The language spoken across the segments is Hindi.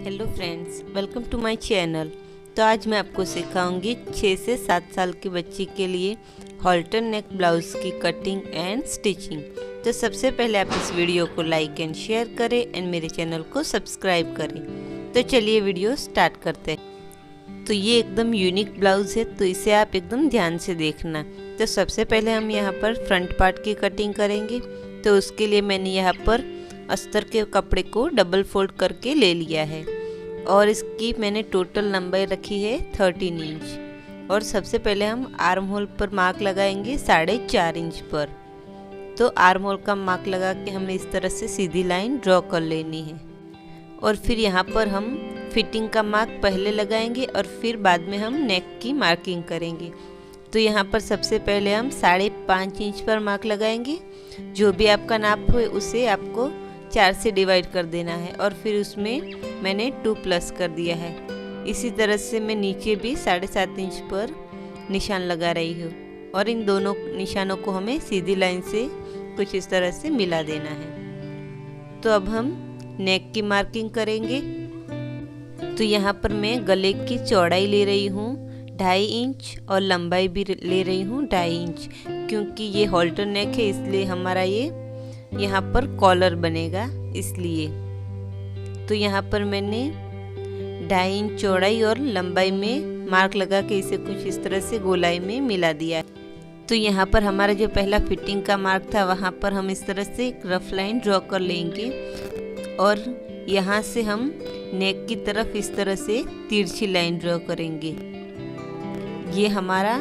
Hello friends, welcome to my channel. तो आज मैं आपको सिखाऊंगी 6 से 7 साल की बच्ची के लिए हॉल्टर नेक ब्लाउज़ की कटिंग एंड स्टिचिंग। तो सबसे पहले आप इस वीडियो को लाइक एंड शेयर करें एंड मेरे चैनल को सब्सक्राइब करें। तो चलिए वीडियो स्टार्ट करते हैं। तो ये एकदम यूनिक ब्लाउज़ है, तो इसे आप एकदम ध्यान से देखना। तो सबसे पहले हम यहाँ पर फ्रंट पार्ट की कटिंग करेंगे। तो उसके लिए मैंने यहाँ पर अस्तर के कपड़े को डबल फोल्ड करके ले लिया है और इसकी मैंने टोटल लंबाई रखी है 13 इंच। और सबसे पहले हम आर्म होल पर मार्क लगाएंगे 4.5 इंच पर। तो आर्म होल का मार्क लगा के हमें इस तरह से सीधी लाइन ड्रॉ कर लेनी है। और फिर यहाँ पर हम फिटिंग का मार्क पहले लगाएंगे और फिर बाद में हम नेक की मार्किंग करेंगे। तो यहाँ पर सबसे पहले हम 5.5 इंच पर मार्क लगाएंगे। जो भी आपका नाप हो उसे आपको 4 से डिवाइड कर देना है और फिर उसमें मैंने 2 प्लस कर दिया है। इसी तरह से मैं नीचे भी 7.5 इंच पर निशान लगा रही हूँ और इन दोनों निशानों को हमें सीधी लाइन से कुछ इस तरह से मिला देना है। तो अब हम नेक की मार्किंग करेंगे। तो यहाँ पर मैं गले की चौड़ाई ले रही हूँ 2.5 इंच और लंबाई भी ले रही हूँ 2.5 इंच, क्योंकि ये हॉल्टर नेक है इसलिए हमारा ये यहाँ पर कॉलर बनेगा इसलिए। तो यहाँ पर मैंने 2.5 इंच चौड़ाई और लंबाई में मार्क लगा के इसे कुछ इस तरह से गोलाई में मिला दिया। तो यहाँ पर हमारा जो पहला फिटिंग का मार्क था वहाँ पर हम इस तरह से एक रफ लाइन ड्रॉ कर लेंगे और यहाँ से हम नेक की तरफ इस तरह से तिरछी लाइन ड्रॉ करेंगे। ये हमारा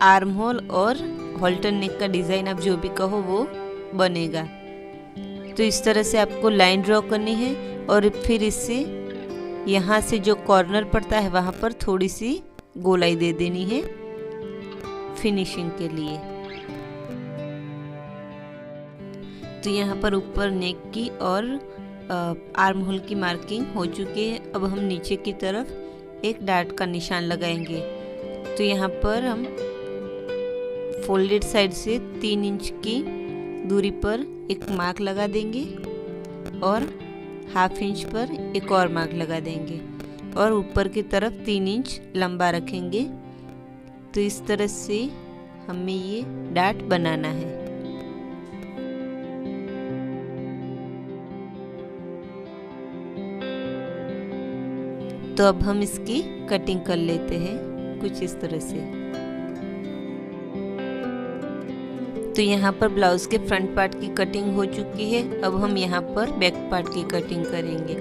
आर्म होल और हॉल्टर नेक का डिज़ाइन आप जो भी कहो वो बनेगा। तो इस तरह से आपको लाइन ड्रॉ करनी है और फिर इससे यहाँ से जो कॉर्नर पड़ता है वहाँ पर थोड़ी सी गोलाई दे देनी है फिनिशिंग के लिए। तो यहाँ पर ऊपर नेक की और आर्म होल की मार्किंग हो चुकी है। अब हम नीचे की तरफ एक डार्ट का निशान लगाएंगे। तो यहाँ पर हम फोल्डेड साइड से 3 इंच की दूरी पर एक मार्क लगा देंगे और 1/2 इंच पर एक और मार्क लगा देंगे और ऊपर की तरफ 3 इंच लंबा रखेंगे। तो इस तरह से हमें ये डार्ट बनाना है। तो अब हम इसकी कटिंग कर लेते हैं कुछ इस तरह से। तो यहाँ पर ब्लाउज के फ्रंट पार्ट की कटिंग हो चुकी है। अब हम यहाँ पर बैक पार्ट की कटिंग करेंगे।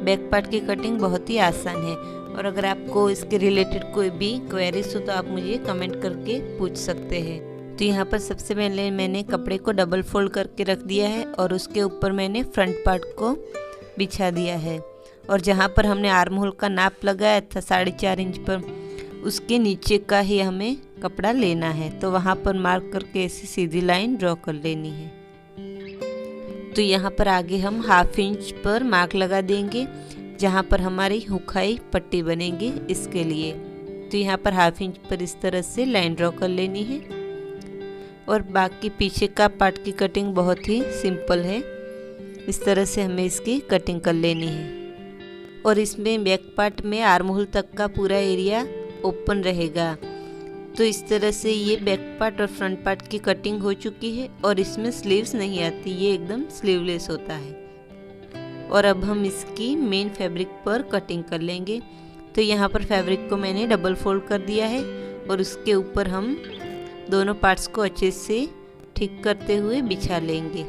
बैक पार्ट की कटिंग बहुत ही आसान है और अगर आपको इसके रिलेटेड कोई भी क्वेरीज हो तो आप मुझे कमेंट करके पूछ सकते हैं। तो यहाँ पर सबसे पहले मैंने कपड़े को डबल फोल्ड करके रख दिया है और उसके ऊपर मैंने फ्रंट पार्ट को बिछा दिया है। और जहाँ पर हमने आर्म होल का नाप लगाया था 4.5 इंच पर, उसके नीचे का ही हमें कपड़ा लेना है। तो वहाँ पर मार्क करके ऐसी सीधी लाइन ड्रॉ कर लेनी है। तो यहाँ पर आगे हम 1/2 इंच पर मार्क लगा देंगे जहाँ पर हमारी हुकाई पट्टी बनेगी इसके लिए। तो यहाँ पर 1/2 इंच पर इस तरह से लाइन ड्रॉ कर लेनी है। और बाकी पीछे का पार्ट की कटिंग बहुत ही सिंपल है। इस तरह से हमें इसकी कटिंग कर लेनी है। और इसमें बैक पार्ट में आर्म होल तक का पूरा एरिया ओपन रहेगा। तो इस तरह से ये बैक पार्ट और फ्रंट पार्ट की कटिंग हो चुकी है और इसमें स्लीव्स नहीं आती, ये एकदम स्लीवलेस होता है। और अब हम इसकी मेन फैब्रिक पर कटिंग कर लेंगे। तो यहाँ पर फैब्रिक को मैंने डबल फोल्ड कर दिया है और उसके ऊपर हम दोनों पार्ट्स को अच्छे से ठीक करते हुए बिछा लेंगे।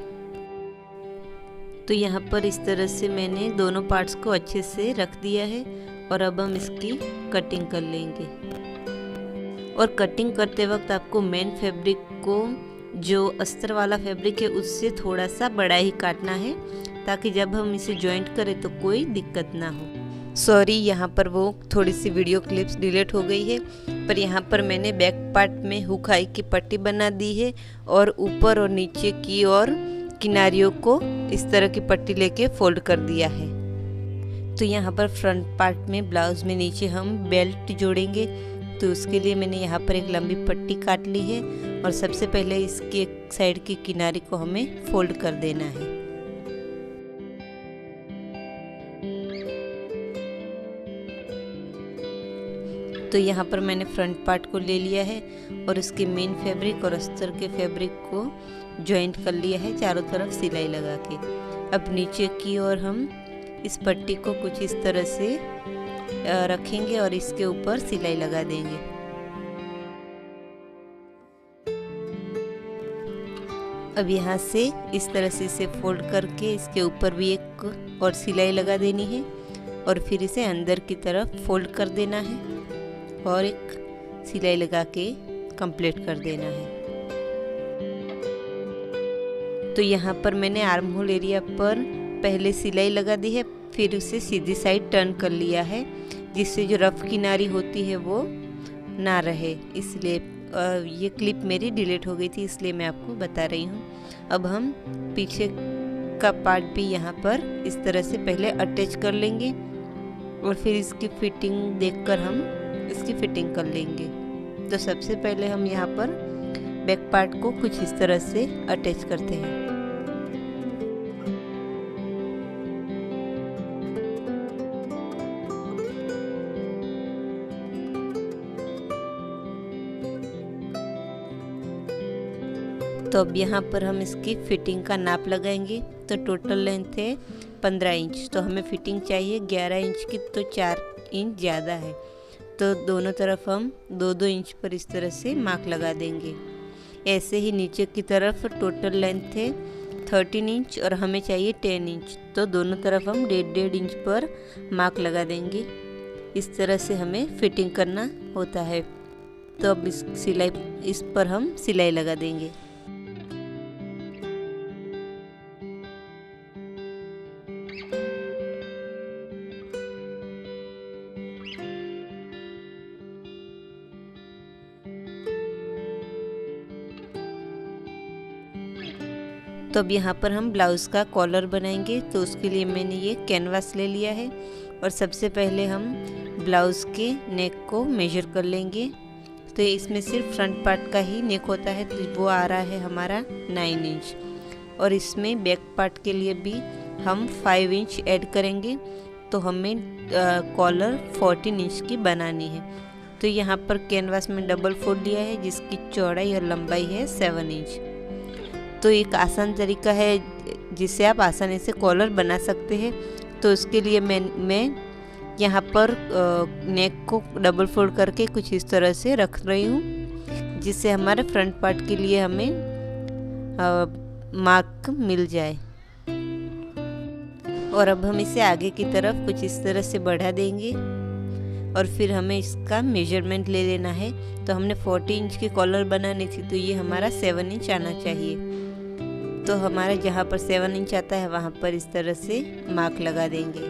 तो यहाँ पर इस तरह से मैंने दोनों पार्ट्स को अच्छे से रख दिया है और अब हम इसकी कटिंग कर लेंगे। और कटिंग करते वक्त आपको मेन फैब्रिक को, जो अस्तर वाला फैब्रिक है, उससे थोड़ा सा बड़ा ही काटना है ताकि जब हम इसे जॉइंट करें तो कोई दिक्कत ना हो। सॉरी, यहाँ पर वो थोड़ी सी वीडियो क्लिप्स डिलीट हो गई है, पर यहाँ पर मैंने बैक पार्ट में हुकाई की पट्टी बना दी है और ऊपर और नीचे की और किनारियों को इस तरह की पट्टी लेके फोल्ड कर दिया है। तो यहाँ पर फ्रंट पार्ट में ब्लाउज में नीचे हम बेल्ट जोड़ेंगे। तो उसके लिए मैंने यहाँ पर एक लंबी पट्टी काट ली है और सबसे पहले इसकी एक साइड की किनारी को हमें फोल्ड कर देना है। तो यहाँ पर मैंने फ्रंट पार्ट को ले लिया है और उसके मेन फैब्रिक और अस्तर के फैब्रिक को जॉइंट कर लिया है चारों तरफ सिलाई लगा के। अब नीचे की ओर हम इस पट्टी को कुछ इस तरह से रखेंगे और इसके ऊपर सिलाई लगा देंगे। अब यहाँ से इस तरह से इसे फोल्ड करके इसके ऊपर भी एक और सिलाई लगा देनी है और फिर इसे अंदर की तरफ फोल्ड कर देना है और एक सिलाई लगा के कंप्लीट कर देना है। तो यहाँ पर मैंने आर्म होल एरिया पर पहले सिलाई लगा दी है, फिर उसे सीधी साइड टर्न कर लिया है जिससे जो रफ किनारी होती है वो ना रहे, इसलिए ये क्लिप मेरी डिलीट हो गई थी इसलिए मैं आपको बता रही हूँ। अब हम पीछे का पार्ट भी यहाँ पर इस तरह से पहले अटैच कर लेंगे और फिर इसकी फिटिंग देखकर हम इसकी फिटिंग कर लेंगे। तो सबसे पहले हम यहाँ पर बैक पार्ट को कुछ इस तरह से अटैच करते हैं। तो अब यहाँ पर हम इसकी फिटिंग का नाप लगाएंगे। तो टोटल लेंथ है 15 इंच, तो हमें फिटिंग चाहिए 11 इंच की, तो 4 इंच ज़्यादा है। तो दोनों तरफ हम 2-2 इंच पर इस तरह से मार्क लगा देंगे। ऐसे ही नीचे की तरफ टोटल लेंथ है 13 इंच और हमें चाहिए 10 इंच, तो दोनों तरफ हम 1.5 इंच पर मार्क लगा देंगे। इस तरह से हमें फिटिंग करना होता है। तो अब इस पर हम सिलाई लगा देंगे। तो अब यहाँ पर हम ब्लाउज़ का कॉलर बनाएंगे। तो उसके लिए मैंने ये कैनवास ले लिया है और सबसे पहले हम ब्लाउज़ के नेक को मेजर कर लेंगे। तो इसमें सिर्फ फ्रंट पार्ट का ही नेक होता है, तो वो आ रहा है हमारा 9 इंच और इसमें बैक पार्ट के लिए भी हम 5 इंच ऐड करेंगे। तो हमें कॉलर 14 इंच की बनानी है। तो यहाँ पर कैनवास में डबल फोल्ड लिया है जिसकी चौड़ाई और लंबाई है 7 इंच। तो एक आसान तरीका है जिससे आप आसानी से कॉलर बना सकते हैं। तो उसके लिए मैं यहाँ पर नेक को डबल फोल्ड करके कुछ इस तरह से रख रही हूँ जिससे हमारे फ्रंट पार्ट के लिए हमें मार्क मिल जाए। और अब हम इसे आगे की तरफ कुछ इस तरह से बढ़ा देंगे और फिर हमें इसका मेजरमेंट ले लेना है। तो हमने 40 इंच की कॉलर बनानी थी, तो ये हमारा 7 इंच आना चाहिए। तो हमारे जहाँ पर 7 इंच आता है वहाँ पर इस तरह से मार्क लगा देंगे।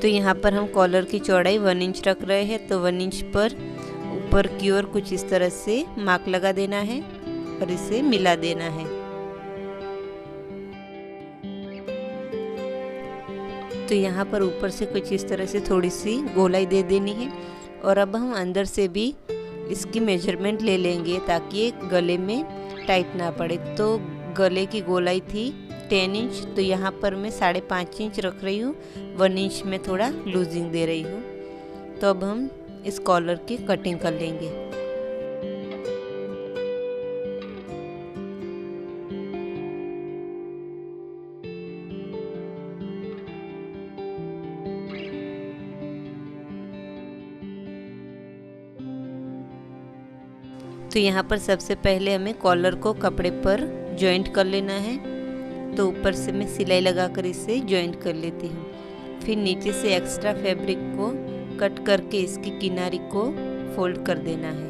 तो यहाँ पर हम कॉलर की चौड़ाई 1 इंच रख रहे हैं। तो 1 इंच पर ऊपर की ओर कुछ इस तरह से मार्क लगा देना है और इसे मिला देना है। तो यहाँ पर ऊपर से कुछ इस तरह से थोड़ी सी गोलाई दे देनी है और अब हम अंदर से भी इसकी मेजरमेंट ले लेंगे ताकि ये गले में टाइट ना पड़े। तो गले की गोलाई थी 10 इंच, तो यहाँ पर मैं 5.5 इंच रख रही हूँ। 1 इंच में थोड़ा लूजिंग दे रही हूँ। तो अब हम इस कॉलर की कटिंग कर लेंगे। तो यहाँ पर सबसे पहले हमें कॉलर को कपड़े पर जॉइंट कर लेना है। तो ऊपर से मैं सिलाई लगाकर इसे जॉइंट कर लेती हूँ। फिर नीचे से एक्स्ट्रा फैब्रिक को कट करके इसकी किनारी को फोल्ड कर देना है।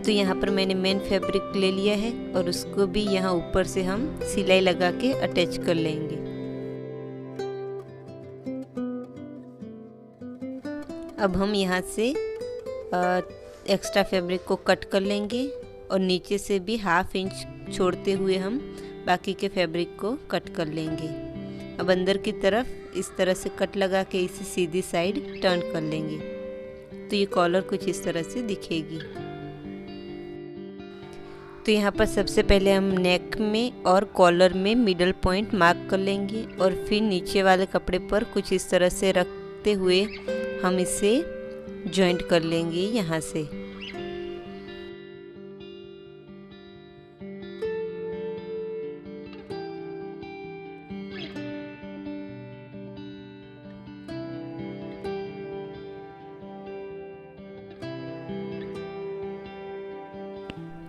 तो यहाँ पर मैंने मेन फैब्रिक ले लिया है और उसको भी यहाँ ऊपर से हम सिलाई लगा के अटैच कर लेंगे। अब हम यहाँ से एक्स्ट्रा फैब्रिक को कट कर लेंगे और नीचे से भी 1/2 इंच छोड़ते हुए हम बाकी के फैब्रिक को कट कर लेंगे। अब अंदर की तरफ इस तरह से कट लगा के इसे सीधी साइड टर्न कर लेंगे। तो ये कॉलर कुछ इस तरह से दिखेगी। तो यहाँ पर सबसे पहले हम नेक में और कॉलर में मिडल पॉइंट मार्क कर लेंगे और फिर नीचे वाले कपड़े पर कुछ इस तरह से रखते हुए हम इसे जॉइंट कर लेंगे यहाँ से।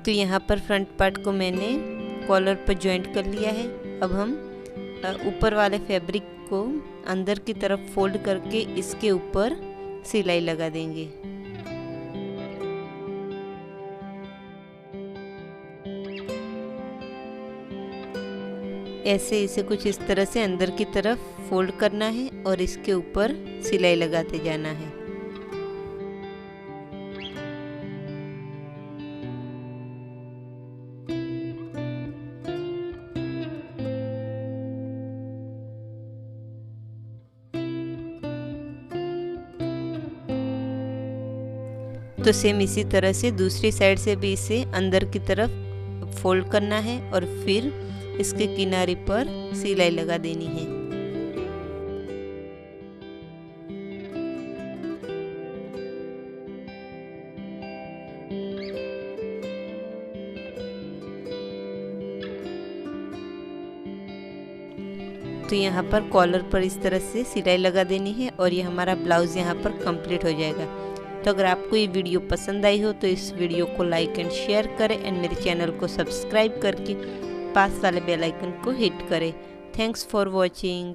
तो यहाँ पर फ्रंट पार्ट को मैंने कॉलर पर जॉइंट कर लिया है। अब हम ऊपर वाले फैब्रिक को अंदर की तरफ फोल्ड करके इसके ऊपर सिलाई लगा देंगे। ऐसे इसे कुछ इस तरह से अंदर की तरफ फोल्ड करना है और इसके ऊपर सिलाई लगाते जाना है। तो सेम इसी तरह से दूसरी साइड से भी इसे अंदर की तरफ फोल्ड करना है और फिर इसके किनारे पर सिलाई लगा देनी है। तो यहाँ पर कॉलर पर इस तरह से सिलाई लगा देनी है और ये हमारा ब्लाउज यहाँ पर कंप्लीट हो जाएगा। तो अगर आपको ये वीडियो पसंद आई हो तो इस वीडियो को लाइक एंड शेयर करें एंड मेरे चैनल को सब्सक्राइब करके पास वाले बेल आइकन को हिट करें। Thanks for watching.